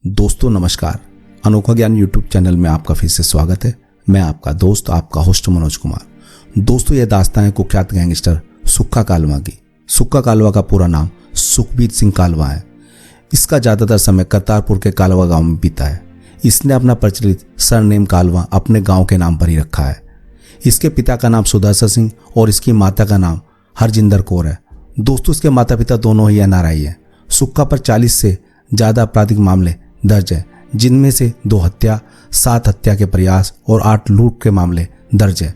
दोस्तों नमस्कार। अनोखा ज्ञान यूट्यूब चैनल में आपका फिर से स्वागत है। मैं आपका दोस्त, आपका होस्ट मनोज कुमार। दोस्तों यह दास्तान है कुख्यात गैंगस्टर सुक्खा कालवा की। सुक्खा कालवा का पूरा नाम सुखबीर सिंह कालवा है। इसका ज़्यादातर समय करतारपुर के कालवा गांव में बीता है। इसने अपना प्रचलित सरनेम कालवा अपने गांव के नाम पर ही रखा है। इसके पिता का नाम सुदर्शन सिंह और इसकी माता का नाम हरजिंदर कौर है। दोस्तों इसके माता पिता दोनों ही एनआरआई हैं। सुक्खा पर 40 से ज़्यादा आपराधिक मामले दर्ज है, जिनमें से 2 हत्या, 7 हत्या के प्रयास और 8 लूट के मामले दर्ज है।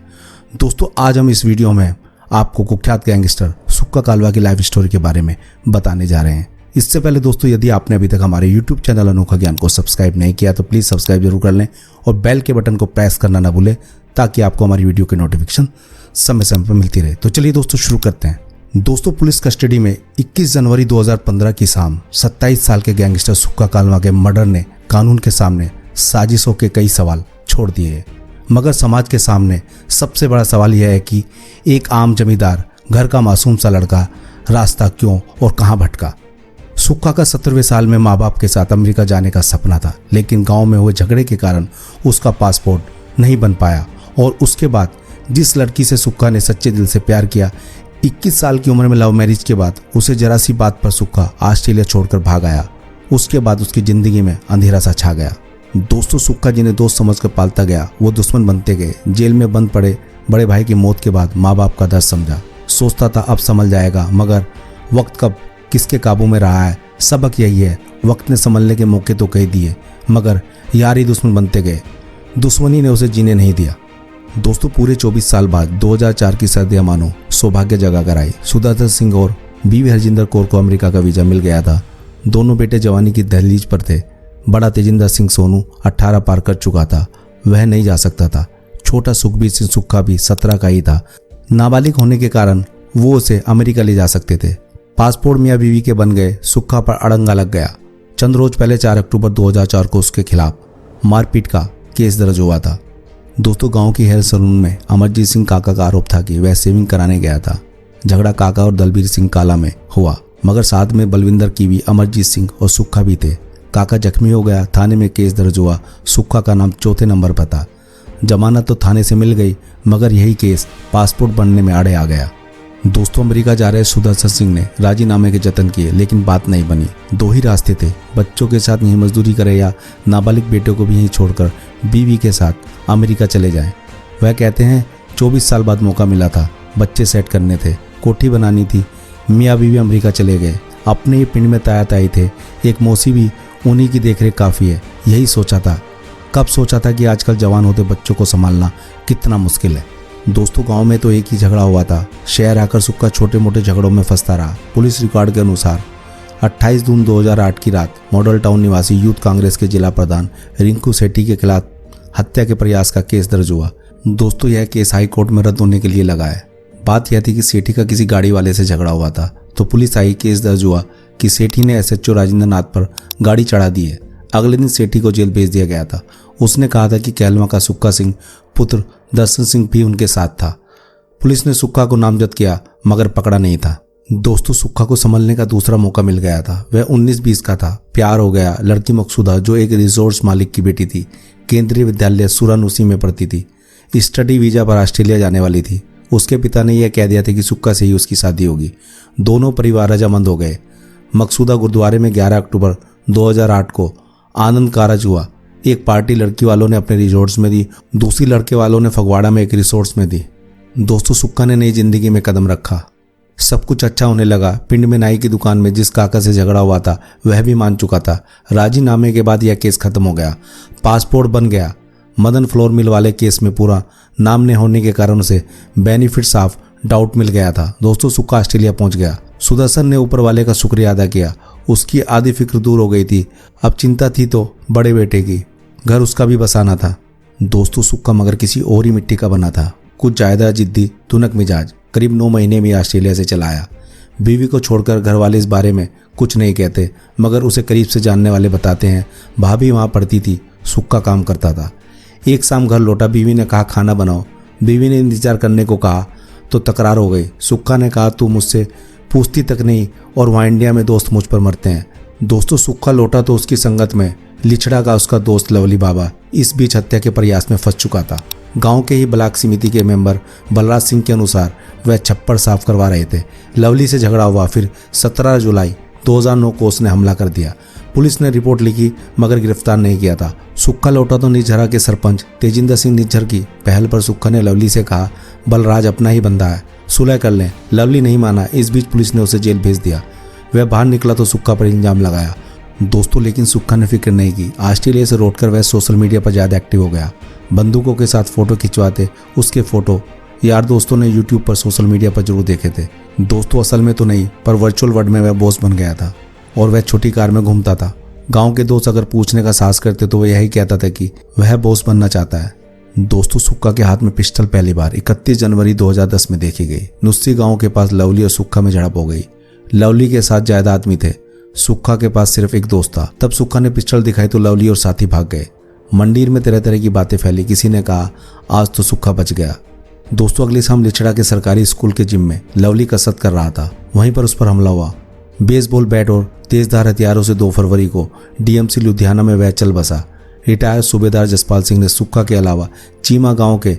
दोस्तों आज हम इस वीडियो में आपको कुख्यात गैंगस्टर सुक्खा कालवा की लाइफ स्टोरी के बारे में बताने जा रहे हैं। इससे पहले दोस्तों यदि आपने अभी तक हमारे यूट्यूब चैनल अनोखा ज्ञान को सब्सक्राइब नहीं किया तो प्लीज़ सब्सक्राइब जरूर कर लें और बेल के बटन को प्रेस करना ना भूलें ताकि आपको हमारी वीडियो की नोटिफिकेशन समय समय पर मिलती रहे। तो चलिए दोस्तों शुरू करते हैं। दोस्तों पुलिस कस्टडी में 21 जनवरी 2015 की शाम 27 साल के गैंगस्टर सुक्खा कालवा के मर्डर ने कानून के सामने साजिशों के कई सवाल छोड़ दिए हैं। मगर समाज के सामने सबसे बड़ा सवाल यह है कि एक आम जमींदार घर का मासूम सा लड़का रास्ता क्यों और कहां भटका। सुक्खा का 17वें साल में माँ बाप के साथ अमेरिका जाने का सपना था, लेकिन गांव में हुए झगड़े के कारण उसका पासपोर्ट नहीं बन पाया और उसके बाद जिस लड़की से सुक्खा ने सच्चे दिल से प्यार किया, 21 साल की उम्र में लव मैरिज के बाद उसे जरा सी बात पर सुक्खा ऑस्ट्रेलिया छोड़कर भाग आया। उसके बाद उसकी जिंदगी में अंधेरा सा छा गया। दोस्तों सुक्खा जिन्हें दोस्त समझकर पालता गया वो दुश्मन बनते गए। जेल में बंद पड़े बड़े भाई की मौत के बाद माँ बाप का दर्द समझा। सोचता था अब संभल जाएगा, मगर वक्त कब किसके काबू में रहा है। सबक यही है, वक्त ने संभलने के मौके तो कह दिए मगर यार ही दुश्मन बनते गए। दुश्मनी ने उसे जीने नहीं दिया। दोस्तों पूरे 24 साल बाद 2004 की सर्दियां मानो सौभाग्य जगा कर आई। सुदर्शन सिंह और बीवी हरजिंदर कौर को अमेरिका का वीजा मिल गया था। दोनों बेटे जवानी की दहलीज पर थे। बड़ा तेजिंदर सिंह सोनू 18 पार कर चुका था, वह नहीं जा सकता था। छोटा सुखबीर सिंह सुक्खा भी 17 का ही था। नाबालिग होने के कारण वो उसे अमेरिका ले जा सकते थे। पासपोर्ट मियाँ बीवी के बन गए। सुक्खा पर अड़ंगा लग गया। चंद रोज पहले 4 अक्टूबर 2004 को उसके खिलाफ मारपीट का केस दर्ज हुआ था। दोस्तों गांव की हेयर सलून में अमरजीत सिंह काका का आरोप था कि वह शेविंग कराने गया था। झगड़ा काका और दलबीर सिंह काला में हुआ, मगर साथ में बलविंदर कीवी, अमरजीत सिंह और सुक्खा भी थे। काका जख्मी हो गया। थाने में केस दर्ज हुआ। सुक्खा का नाम 4थे नंबर पर था। जमानत तो थाने से मिल गई, मगर यही केस पासपोर्ट बनने में आड़े आ गया। दोस्तों अमेरिका जा रहे सुदर्शन सिंह ने राजीनामे के जतन किए, लेकिन बात नहीं बनी। 2 ही रास्ते थे, बच्चों के साथ यहीं मजदूरी करे या नाबालिग बेटे को भी यहीं छोड़कर बीवी के साथ अमेरिका चले जाएं। वह कहते हैं 24 साल बाद मौका मिला था, बच्चे सेट करने थे, कोठी बनानी थी। मियाँ बीवी अमेरिका चले गए। अपने ही पिंड में ताया ताई थे। एक मौसी भी, उन्हीं की देखरेख काफ़ी है। यही सोचा था। कब सोचा था कि आजकल जवान होते बच्चों को संभालना कितना मुश्किल है। दोस्तों गांव में तो एक ही झगड़ा हुआ था। शहर आकर सुक्खा छोटे मोटे झगड़ों में फंसता रहा। पुलिस रिकॉर्ड के अनुसार 28 जून 2008 की रात मॉडल टाउन निवासी यूथ कांग्रेस के जिला प्रधान रिंकू सेठी के खिलाफ हत्या के प्रयास का केस दर्ज हुआ। दोस्तों यह केस हाई कोर्ट में रद्द होने के लिए लगा है। बात यह थी कि सेठी का किसी गाड़ी वाले से झगड़ा हुआ था, तो पुलिस आई। केस दर्ज हुआ कि सेठी ने एसएचओ राजेंद्र नाथ पर गाड़ी चढ़ा दी है। अगले दिन सेठी को जेल भेज दिया गया था। उसने कहा था कि कैलवा का सुक्खा सिंह पुत्र दर्शन सिंह भी उनके साथ था। पुलिस ने सुक्खा को नामजद किया, मगर पकड़ा नहीं था। दोस्तों सुक्खा को संभलने का दूसरा मौका मिल गया था। वह 19-20 का था। प्यार हो गया। लड़की मकसूदा जो एक रिसोर्स मालिक की बेटी थी, केंद्रीय विद्यालय सुरानुसी में पढ़ती थी, स्टडी वीजा पर ऑस्ट्रेलिया जाने वाली थी। उसके पिता ने यह कह दिया था कि सुक्खा से ही उसकी शादी होगी। दोनों परिवार रजामंद हो गए। मकसूदा गुरुद्वारे में 11 अक्टूबर 2008 को आनंद कारज हुआ। एक पार्टी लड़की वालों ने अपने रिसोर्ट्स में दी, दूसरी लड़के वालों ने फगवाड़ा में एक रिसोर्ट्स में दी। दोस्तों सुक्खा ने नई जिंदगी में कदम रखा। सब कुछ अच्छा होने लगा। पिंड में नाई की दुकान में जिस काका से झगड़ा हुआ था वह भी मान चुका था। राजीनामे के बाद यह केस खत्म हो गया। पासपोर्ट बन गया। मदन फ्लोर मिल वाले केस में पूरा नाम न होने के कारण उसे बेनिफिट्स ऑफ डाउट मिल गया था। दोस्तों सुक्खा ऑस्ट्रेलिया पहुंच गया। सुदर्शन ने ऊपर वाले का शुक्रिया अदा किया। उसकी आधी फिक्र दूर हो गई थी। अब चिंता थी तो बड़े बेटे की, घर उसका भी बसाना था। दोस्तों सुक्खा मगर किसी और ही मिट्टी का बना था। कुछ ज्यादा जिद्दी, तुनक मिजाज। करीब 9 महीने में ऑस्ट्रेलिया से चला आया। बीवी को छोड़कर घर वाले इस बारे में कुछ नहीं कहते, मगर उसे करीब से जानने वाले बताते हैं भाभी वहाँ पढ़ती थी, सुक्खा काम करता था। एक शाम घर लौटा। बीवी ने कहा खाना बनाओ। बीवी ने इंतजार करने को कहा तो तकरार हो गई। सुक्खा ने कहा तू मुझसे पूछती तक नहीं और वहाँ इंडिया में दोस्त मुझ पर मरते हैं। दोस्तों सुक्खा लौटा तो उसकी संगत में लिछड़ा का उसका दोस्त लवली बाबा इस बीच हत्या के प्रयास में फंस चुका था। गांव के ही ब्लॉक समिति के मेंबर बलराज सिंह के अनुसार वह छप्पर साफ करवा रहे थे। लवली से झगड़ा हुआ, फिर 17 जुलाई 2009 को उसने हमला कर दिया। पुलिस ने रिपोर्ट लिखी मगर गिरफ्तार नहीं किया था। सुक्खा लौटा तो निझरा के सरपंच तेजिंदर सिंह निझर की पहल पर सुक्खा ने लवली से कहा, बलराज अपना ही बंदा है, सुलह कर लें। लवली नहीं माना। इस बीच पुलिस ने उसे जेल भेज दिया। वह बाहर निकला तो सुक्खा पर इल्जाम लगाया। दोस्तों लेकिन सुक्खा ने फिक्र नहीं की। ऑस्ट्रेलिया से लौटकर वह सोशल मीडिया पर ज़्यादा एक्टिव हो गया। बंदूकों के साथ फोटो खिंचवाते उसके फोटो यार दोस्तों ने यूट्यूब पर सोशल मीडिया पर जरूर देखे थे। दोस्तों असल में तो नहीं, पर वर्चुअल वर्ल्ड में वह बॉस बन गया था और वह छोटी कार में घूमता था। गांव के दोस्त अगर पूछने का साहस करते तो वह यही कहता था कि वह बॉस बनना चाहता है। दोस्तों सुक्खा के हाथ में पिस्टल पहली बार 31 जनवरी 2010 में देखी गई। नुस्सी गांव के पास लवली और सुक्खा में झड़प हो गई। लवली के साथ ज्यादा आदमी थे, सुक्खा के पास सिर्फ एक दोस्त था। तब सुक्खा ने पिस्टल दिखाई तो लवली और साथी भाग गए। मंडीर में तरह तरह की बातें फैली। किसी ने कहा आज तो सुक्खा बच गया। दोस्तों अगली शाम लिछड़ा के सरकारी स्कूल के जिम में लवली कसरत कर रहा था, वहीं पर उस पर हमला हुआ। बेसबॉल बैट और तेजधार हथियारों से 2 फरवरी को डीएमसी लुधियाना में वह चल बसा। रिटायर्ड सूबेदार जसपाल सिंह ने सुक्खा के अलावा चीमा गांव के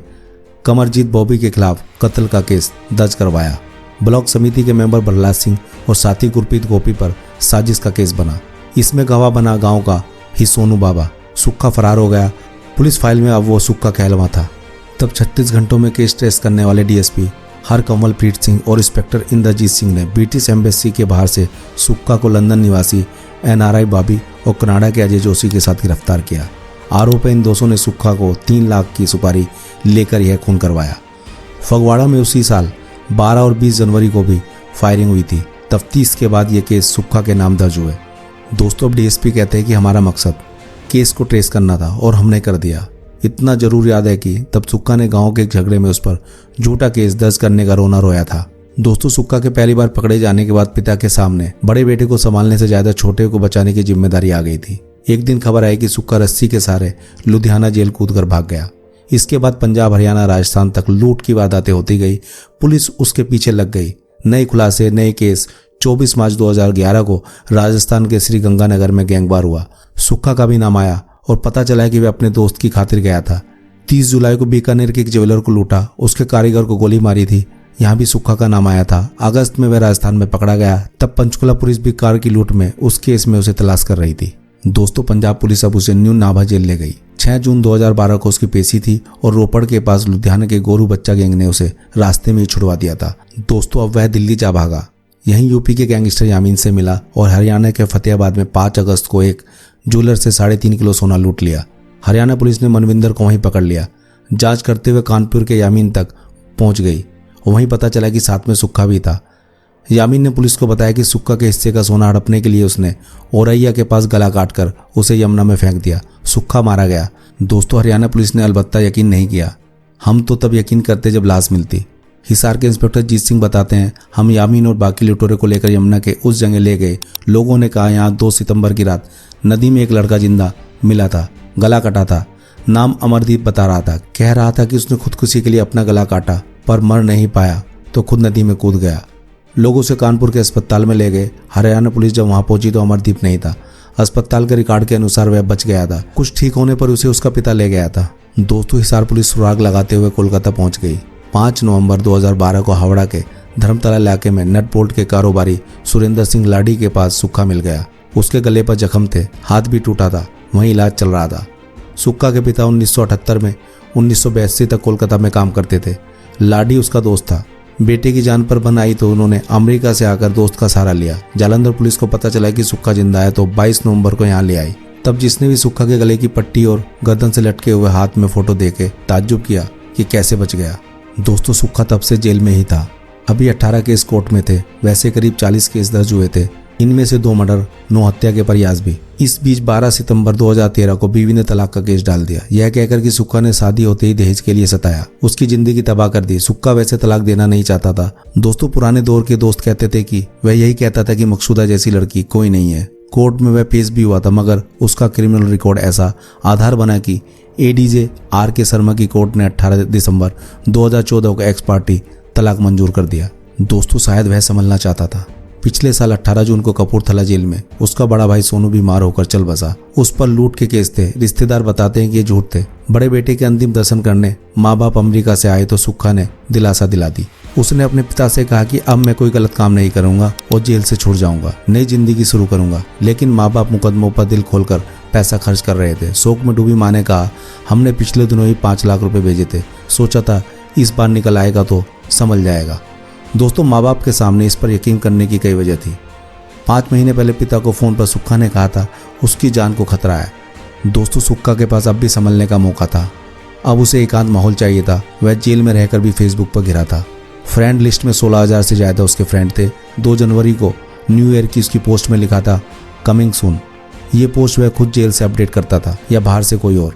कमरजीत बॉबी के खिलाफ कत्ल का केस दर्ज करवाया। ब्लॉक समिति के मेंबर बलराज सिंह और साथी गुरप्रीत गोपी पर साजिश का केस बना। इसमें गवाह बना गांव का ही सोनू बाबा। सुक्खा फरार हो गया। पुलिस फाइल में अब वो सुक्खा कहलवा था। तब 36 घंटों में केस ट्रेस करने वाले डीएसपी हरकमलप्रीत सिंह और इंस्पेक्टर इंद्रजीत सिंह ने ब्रिटिश एम्बेसी के बाहर से सुक्खा को लंदन निवासी एनआरआई बॉबी और कनाडा के अजय जोशी के साथ गिरफ्तार किया। आरोप है इन दोषों ने सुक्खा को 3 लाख की सुपारी लेकर यह खून करवाया। फगवाड़ा में उसी साल 12 और 20 जनवरी को भी फायरिंग हुई थी। तफ्तीश के बाद ये केस सुक्खा के नाम दर्ज हुए। दोस्तों अब डीएसपी कहते हैं कि हमारा मकसद केस को ट्रेस करना था और हमने कर दिया। इतना जरूर याद है कि तब सुक्खा ने गांव के एक झगड़े में उस पर झूठा केस दर्ज करने का रोना रोया था। दोस्तों सुक्खा के पहली बार पकड़े जाने के बाद पिता के सामने बड़े बेटे को संभालने से ज्यादा छोटे को बचाने की जिम्मेदारी आ गई थी। एक दिन खबर आई कि सुक्खा रस्सी के सहारे लुधियाना जेल कूदकर भाग गया। इसके बाद पंजाब, हरियाणा, राजस्थान तक लूट की वारदातें होती गई। पुलिस उसके पीछे लग गई। नए खुलासे, नए केस। 24 मार्च 2011 को राजस्थान के श्री गंगानगर में गैंगवार हुआ। सुक्खा का भी नाम आया और पता चला कि वह अपने दोस्त की खातिर गया था। 30 जुलाई को बीकानेर के एक ज्वेलर को लूटा, उसके कारीगर को गोली मारी थी। यहाँ भी सुक्खा का नाम आया था। अगस्त में वह राजस्थान में पकड़ा गया। तब पंचकुला पुलिस भी कार की लूट में उस केस में उसे तलाश कर रही थी। दोस्तों पंजाब पुलिस अब उसे न्यू नाभा जेल ले गई। 6 जून 2012 को उसकी पेशी थी और रोपड़ के पास लुधियाना के गोरू बच्चा गैंग ने उसे रास्ते में ही छुड़वा दिया था। दोस्तों अब वह दिल्ली जा भागा। यहीं यूपी के गैंगस्टर यामीन से मिला और हरियाणा के फतेहाबाद में 5 अगस्त को एक ज्वेलर से 3.5 किलो सोना लूट लिया। हरियाणा पुलिस ने मनविंदर को वहीं पकड़ लिया। जांच करते हुए कानपुर के यामीन तक पहुंच गई और वहीं पता चला कि साथ में सुक्खा भी था। यामीन ने पुलिस को बताया कि सुक्खा के हिस्से का सोना हड़पने के लिए उसने औरैया के पास गला काटकर उसे यमुना में फेंक दिया। सुक्खा मारा गया। दोस्तों हरियाणा पुलिस ने अलबत्ता यकीन नहीं किया। हम तो तब यकीन करते जब लाश मिलती। हिसार के इंस्पेक्टर जीत सिंह बताते हैं, हम यामीन और बाकी लुटेरों को लेकर यमुना के उस जगह ले गए। लोगों ने कहा यहाँ 2 सितंबर की रात नदी में एक लड़का जिंदा मिला था, गला कटा था। नाम अमरदीप बता रहा था। कह रहा था कि उसने खुदकुशी के लिए अपना गला काटा पर मर नहीं पाया तो खुद नदी में कूद गया। लोग उसे कानपुर के अस्पताल में ले गए। हरियाणा पुलिस जब वहां पहुंची तो अमरदीप नहीं था। अस्पताल के रिकॉर्ड के अनुसार वह बच गया था। कुछ ठीक होने पर उसे उसका पिता ले गया था। दोस्तों हिसार पुलिस सुराग लगाते हुए कोलकाता पहुंच गई। 5 नवंबर 2012 को हावड़ा के धर्मतला इलाके में नट बोल्ट के कारोबारी सुरेंद्र सिंह लाडी के पास सुक्खा मिल गया। उसके गले पर जख्म थे, हाथ भी टूटा था, वहीं इलाज चल रहा था। सुक्खा के पिता 1978 में 1982 तक कोलकाता में काम करते थे। लाडी उसका दोस्त था। बेटे की जान पर बन आई तो उन्होंने अमेरिका से आकर दोस्त का सहारा लिया। जालंधर पुलिस को पता चला कि सुक्खा जिंदा है तो 22 नवंबर को यहाँ ले आई। तब जिसने भी सुक्खा के गले की पट्टी और गर्दन से लटके हुए हाथ में फोटो देखे ताज्जुब किया कि कैसे बच गया। दोस्तों सुक्खा तब से जेल में ही था। अभी 18 केस कोर्ट में थे। वैसे करीब 40 केस दर्ज हुए थे, इनमें से 2 मर्डर, 9 हत्या के प्रयास भी। इस बीच 12 सितंबर 2013 को बीवी ने तलाक का केस डाल दिया, यह कहकर कि सुक्खा ने शादी होते ही दहेज के लिए सताया, उसकी जिंदगी तबाह कर दी। सुक्खा वैसे तलाक देना नहीं चाहता था। दोस्तों पुराने दौर के दोस्त कहते थे कि वह यही कहता था कि मकसूदा जैसी लड़की कोई नहीं है। कोर्ट में वह पेश भी हुआ था मगर उसका क्रिमिनल रिकॉर्ड ऐसा आधार बना कि एडीजे आर के शर्मा की कोर्ट ने 18 दिसंबर 2014 को एक्स पार्टी तलाक मंजूर कर दिया। दोस्तों शायद वह संभलना चाहता था। पिछले साल 18 जून को कपूरथला जेल में उसका बड़ा भाई सोनू बीमार होकर चल बसा। उस पर लूट के केस थे। रिश्तेदार बताते हैं कि ये झूठ थे। बड़े बेटे के अंतिम दर्शन करने माँ बाप अमेरिका से आए तो सुक्खा ने दिलासा दिला दी। उसने अपने पिता से कहा कि अब मैं कोई गलत काम नहीं करूंगा और जेल से छूट जाऊंगा, नई जिंदगी शुरू करूंगा। लेकिन माँ बाप मुकदमों पर दिल खोलकर पैसा खर्च कर रहे थे। शोक में डूबी माँ ने कहा, हमने पिछले दिनों ही 5 लाख रुपए भेजे थे, सोचा था इस बार निकल आएगा तो संभल जाएगा। दोस्तों, माँ बाप के सामने इस पर यकीन करने की कई वजह थी। 5 महीने पहले पिता को फोन पर सुक्खा ने कहा था उसकी जान को खतरा है। दोस्तों, सुक्खा के पास अब भी संभलने का मौका था। अब उसे एकांत माहौल चाहिए था। वह जेल में रहकर भी फेसबुक पर घिरा था। फ्रेंड लिस्ट में 16,000 से ज्यादा उसके फ्रेंड थे। 2 जनवरी को न्यू ईयर की उसकी पोस्ट में लिखा था कमिंग सून। ये पोस्ट वह खुद जेल से अपडेट करता था या बाहर से कोई और।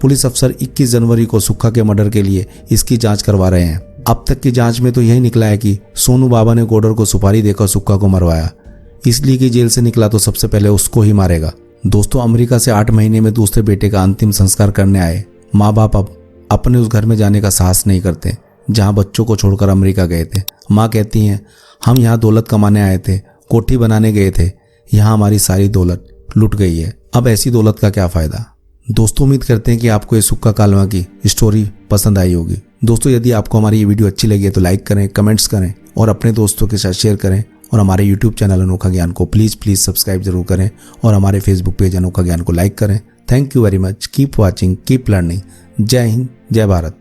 पुलिस अफसर 21 जनवरी को सुक्खा के मर्डर के लिए इसकी जांच करवा रहे हैं। अब तक की जांच में तो यही निकला है कि सोनू बाबा ने गोडर को सुपारी देकर सुक्खा को मरवाया, इसलिए कि जेल से निकला तो सबसे पहले उसको ही मारेगा। दोस्तों, अमेरिका से 8 महीने में दूसरे बेटे का अंतिम संस्कार करने आए माँ बाप अब अपने उस घर में जाने का साहस नहीं करते जहां बच्चों को छोड़कर अमेरिका गए थे। माँ कहती हैं, हम यहाँ दौलत कमाने आए थे, कोठी बनाने गए थे, यहाँ हमारी सारी दौलत लुट गई है। अब ऐसी दौलत का क्या फायदा। दोस्तों, उम्मीद करते हैं कि आपको ये सुक्खा कालवा की स्टोरी पसंद आई होगी। दोस्तों, यदि आपको हमारी ये वीडियो अच्छी लगी है तो लाइक करें, कमेंट्स करें और अपने दोस्तों के साथ शेयर करें। और हमारे यूट्यूब चैनल अनोखा ज्ञान को प्लीज़ सब्सक्राइब जरूर करें और हमारे फेसबुक पेज अनोखा ज्ञान को लाइक करें। Thank you very much. Keep watching, keep learning. जय हिंद, जय भारत।